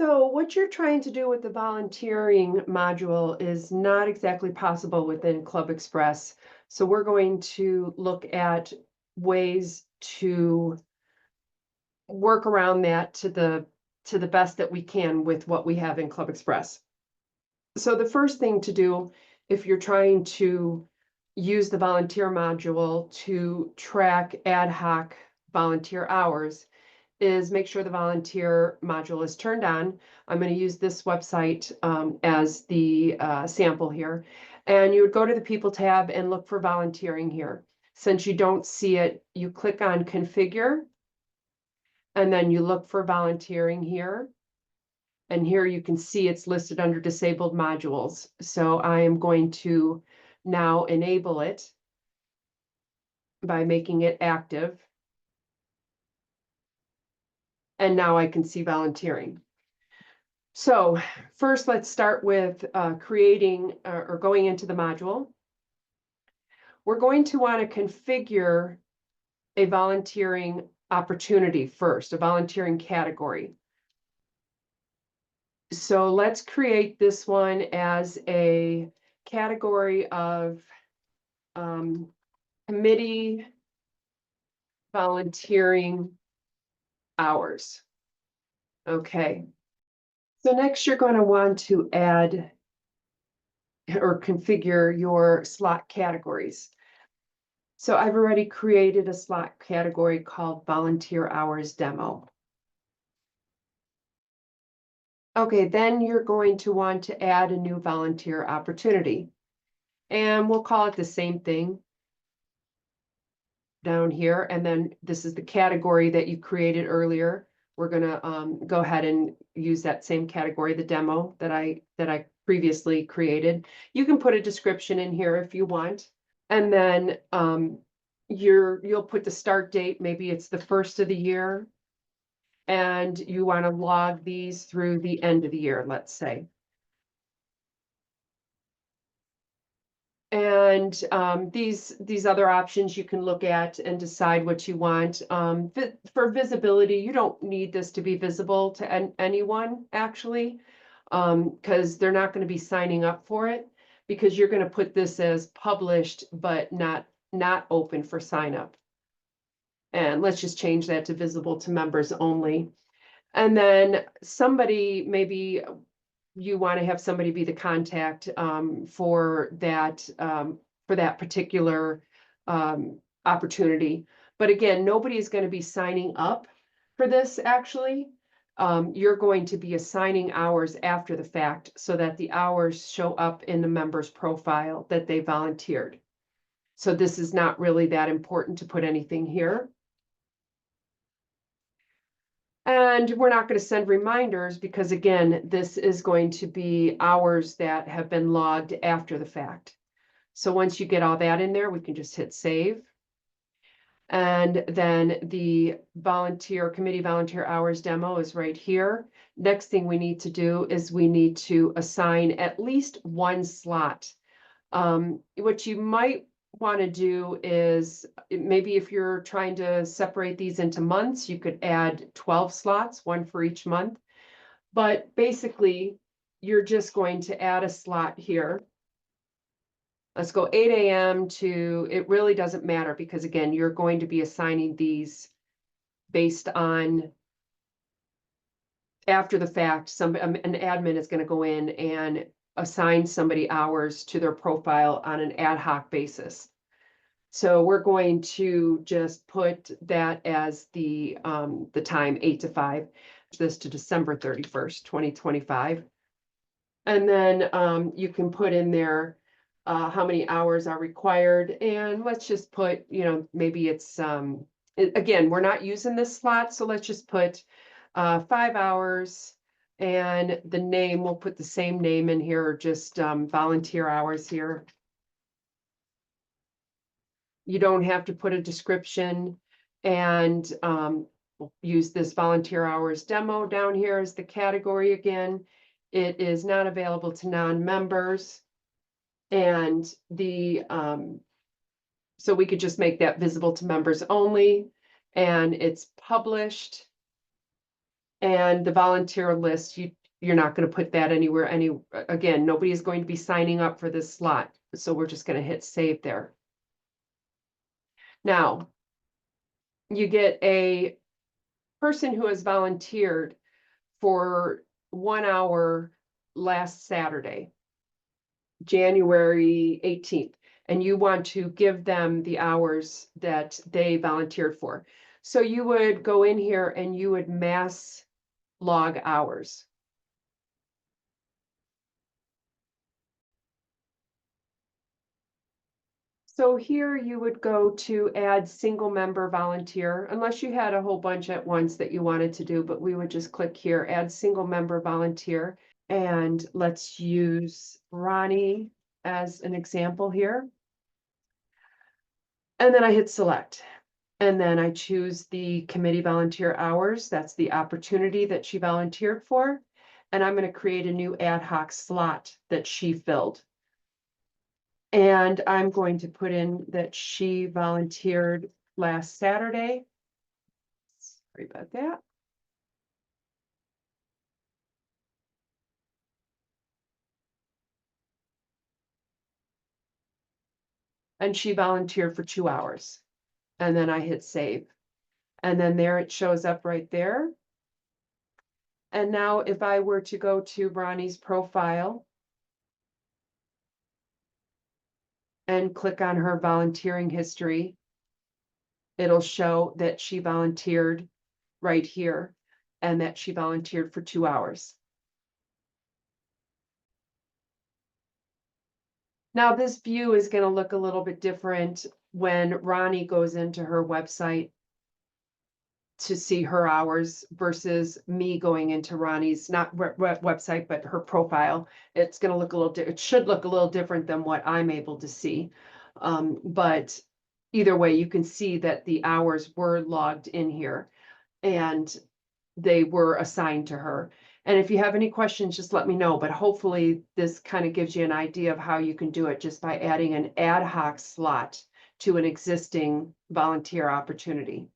So what you're trying to do with the volunteering module is not exactly possible within Club Express. So we're going to look at ways to work around that to the best that we can with what we have in Club Express. So the first thing to do if you're trying to use the volunteer module to track ad hoc volunteer hours is make sure the volunteer module is turned on. I'm going to use this website as the sample here. And you would go to the People tab and look for volunteering here. Since you don't see it, you click on Configure, and then you look for volunteering here. And here you can see it's listed under disabled modules. So I am going to now enable it by making it active. And now I can see volunteering. So first, let's start with creating or going into the module. We're going to want to configure a volunteering opportunity first, a volunteering category. So let's create this one as a category of committee volunteering hours. Okay. So next you're going to want to add or configure your slot categories. So I've already created a slot category called Volunteer Hours Demo. Okay, then you're going to want to add a new volunteer opportunity. And we'll call it the same thing down here. And then this is the category that you created earlier. We're going to go ahead and use that same category, the demo that I previously created. You can put a description in here if you want. And then you'll put the start date, maybe it's the first of the year, and you want to log these through the end of the year, let's say. And these other options you can look at and decide what you want. For visibility, you don't need this to be visible to anyone, actually, because they're not going to be signing up for it, because you're going to put this as published, but not open for sign up. And let's just change that to visible to members only. And then somebody, maybe you want to have somebody be the contact for that particular opportunity. But again, nobody is going to be signing up for this, actually. You're going to be assigning hours after the fact so that the hours show up in the member's profile that they volunteered. So this is not really that important to put anything here. And we're not going to send reminders because, again, this is going to be hours that have been logged after the fact. So once you get all that in there, we can just hit save. And then the committee volunteer hours demo is right here. Next thing we need to do is we need to assign at least one slot. What you might want to do is maybe if you're trying to separate these into months, you could add 12 slots, one for each month. But basically, you're just going to add a slot here. Let's go 8 a.m. to, it really doesn't matter because, again, you're going to be assigning these based on after the fact. An admin is going to go in and assign somebody hours to their profile on an ad hoc basis. So we're going to just put that as the time 8 to 5, this to December 31st, 2025. And then you can put in there how many hours are required. And let's just put, maybe it's, again, we're not using this slot. So let's just put 5 hours. And the name, we'll put the same name in here, just volunteer hours here. You don't have to put a description, and we'll use this volunteer hours demo down here as the category again. It is not available to non-members, and so we could just make that visible to members only, and it's published. And the volunteer list, you're not going to put that anywhere. Again, nobody is going to be signing up for this slot. So we're just going to hit save there. Now, you get a person who has volunteered for 1 hour last Saturday, January 18th, and you want to give them the hours that they volunteered for. So you would go in here and you would mass log hours. So here you would go to add single member volunteer, unless you had a whole bunch at once that you wanted to do, but we would just click here, add single member volunteer. And let's use Ronnie as an example here. And then I hit select. And then I choose the committee volunteer hours. That's the opportunity that she volunteered for. And I'm going to create a new ad hoc slot that she filled. And I'm going to put in that she volunteered last Saturday. Sorry about that. And she volunteered for 2 hours. And then I hit save. And then there it shows up right there. And now if I were to go to Ronnie's profile and click on her volunteering history, it'll show that she volunteered right here and that she volunteered for 2 hours. Now this view is going to look a little bit different when Ronnie goes into her website to see her hours versus me going into Ronnie's, not website, but her profile. It's going to look a little, it should look a little different than what I'm able to see. But either way, you can see that the hours were logged in here and they were assigned to her. And if you have any questions, just let me know. But hopefully this kind of gives you an idea of how you can do it just by adding an ad hoc slot to an existing volunteer opportunity.